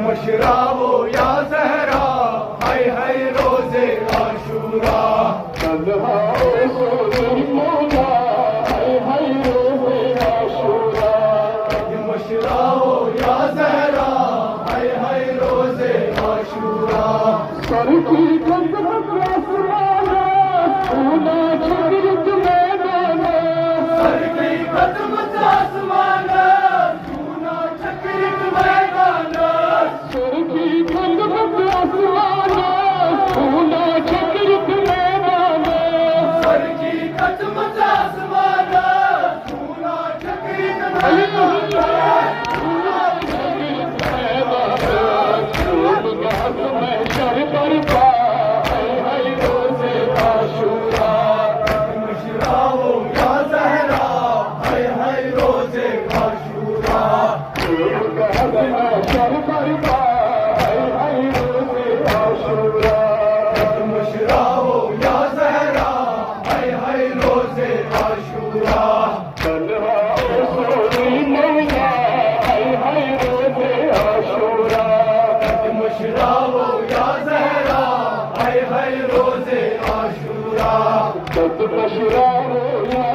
मशराबो या ज़हरा, हाय हाय रोज़े आशूरा। तन्हाओ सोनी मौला, हाय हाय रोज़े आशूरा। मशराबो या ज़हरा, हाय हाय रोज़े आशूरा। सर की खदमत आसमाना, खूना छगिरत मैदाना। सर की खदमत आसमाना, खूना छगिरत मैदाना। सर की खदमत आसमाना, खूना छगिरत मैदाना। सर की खदमत आसमाना, खूना छगिरत मैदाना। खूना छगिरत मैदाना। खूब गाज महशर बरपा, हाय हाय रोज़े आशूरा। मशराबो या ज़हरा, हाय हाय रोज़े आशूरा। खूब गाज महशर बरपा, हाय हाय रोज़े आशूरा। मशराबो या ज़हरा, हाय हाय रोज़े आशूरा। तन्हाओ सोनी मौला, हाय हाय रोज़े आशूरा। मशराबो या ज़हरा, हाय हाय रोज़े आशूरा। मशराबो या